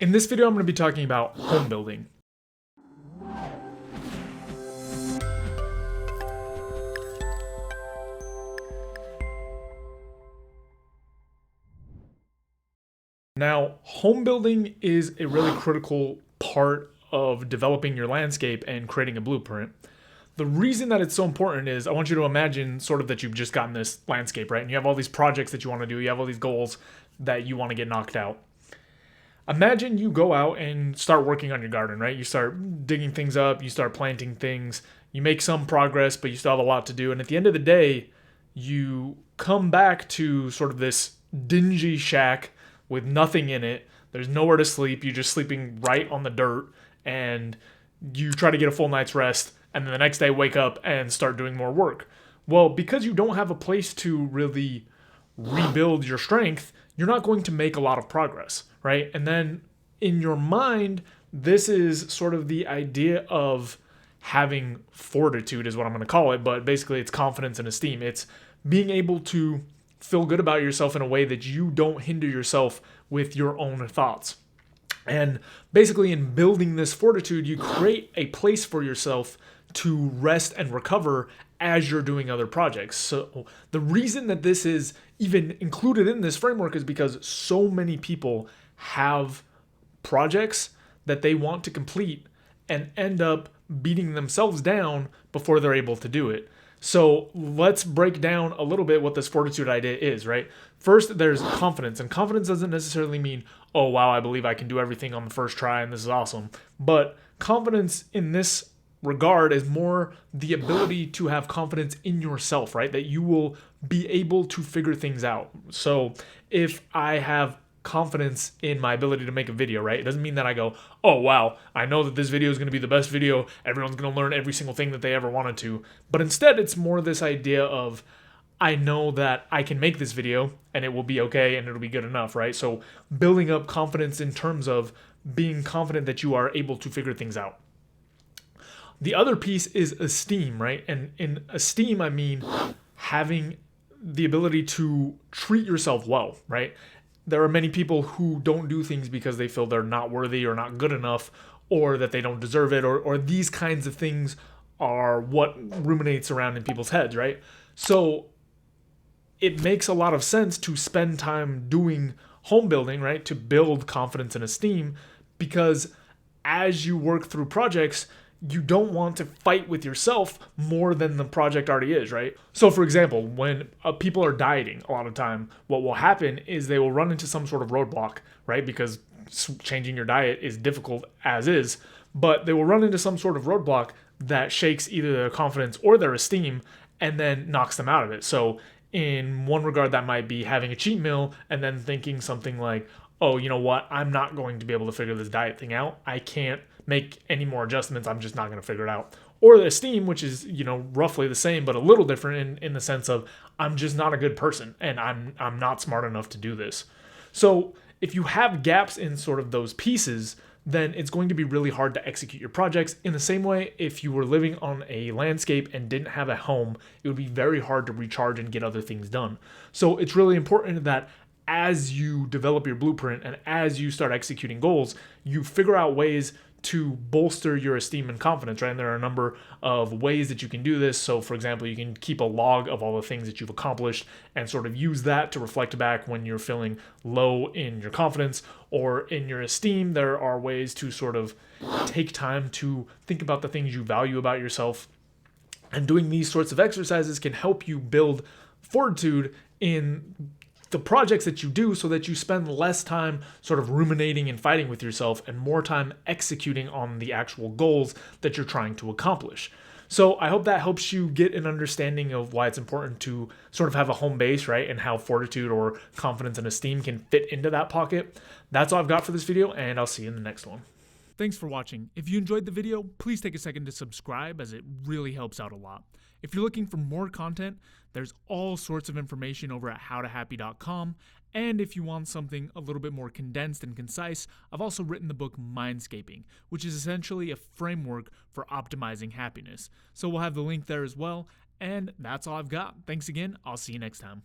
In this video, I'm going to be talking about home building. Now, home building is a really critical part of developing your landscape and creating a blueprint. The reason that it's so important is I want you to imagine sort of that you've just gotten this landscape, right? And you have all these projects that you want to do. You have all these goals that you want to get knocked out. Imagine you go out and start working on your garden, right? You start digging things up, you start planting things, you make some progress, but you still have a lot to do. And at the end of the day, you come back to sort of this dingy shack with nothing in it. There's nowhere to sleep. You're just sleeping right on the dirt, and you try to get a full night's rest, and then the next day wake up and start doing more work. Well, because you don't have a place to really rebuild your strength, you're not going to make a lot of progress, right? And then in your mind, this is sort of the idea of having fortitude is what I'm going to call it, but basically it's confidence and esteem. It's being able to feel good about yourself in a way that you don't hinder yourself with your own thoughts. And basically in building this fortitude, you create a place for yourself to rest and recover as you're doing other projects. So the reason that this is even included in this framework is because so many people have projects that they want to complete and end up beating themselves down before they're able to do it. So let's break down a little bit what this fortitude idea is, right? First, there's confidence, and confidence doesn't necessarily mean, oh, wow, I believe I can do everything on the first try and this is awesome. But confidence in this regard is more the ability to have confidence in yourself, right? That you will be able to figure things out. So if I have confidence in my ability to make a video, right? It doesn't mean that I go, oh, wow, I know that this video is going to be the best video. Everyone's going to learn every single thing that they ever wanted to. But instead, it's more this idea of, I know that I can make this video and it will be okay and it'll be good enough, right? So building up confidence in terms of being confident that you are able to figure things out. The other piece is esteem, right? And in esteem, I mean having the ability to treat yourself well, right? There are many people who don't do things because they feel they're not worthy or not good enough, or that they don't deserve it, or these kinds of things are what ruminates around in people's heads, right? So it makes a lot of sense to spend time doing home building, right? To build confidence and esteem, because as you work through projects, you don't want to fight with yourself more than the project already is, right? So for example, when people are dieting, a lot of time, what will happen is they will run into some sort of roadblock, right? Because changing your diet is difficult as is, but they will run into some sort of roadblock that shakes either their confidence or their esteem and then knocks them out of it. So in one regard, that might be having a cheat meal and then thinking something like, oh, you know what? I'm not going to be able to figure this diet thing out. I can't make any more adjustments. I'm just not going to figure it out. Or the esteem, which is, roughly the same, but a little different in the sense of I'm just not a good person and I'm not smart enough to do this. So if you have gaps in sort of those pieces, then it's going to be really hard to execute your projects. In the same way, if you were living on a landscape and didn't have a home, it would be very hard to recharge and get other things done. So it's really important that as you develop your blueprint and as you start executing goals, you figure out ways to bolster your esteem and confidence, right? And there are a number of ways that you can do this. So for example, you can keep a log of all the things that you've accomplished and sort of use that to reflect back when you're feeling low in your confidence or in your esteem. There are ways to sort of take time to think about the things you value about yourself. And doing these sorts of exercises can help you build fortitude in the projects that you do so that you spend less time sort of ruminating and fighting with yourself and more time executing on the actual goals that you're trying to accomplish. So I hope that helps you get an understanding of why it's important to sort of have a home base, right? And how fortitude or confidence and esteem can fit into that pocket. That's all I've got for this video, and I'll see you in the next one. Thanks for watching. If you enjoyed the video, please take a second to subscribe, as it really helps out a lot. If you're looking for more content, there's all sorts of information over at howtohappy.com. And if you want something a little bit more condensed and concise, I've also written the book Mindscaping, which is essentially a framework for optimizing happiness. So we'll have the link there as well. And that's all I've got. Thanks again. I'll see you next time.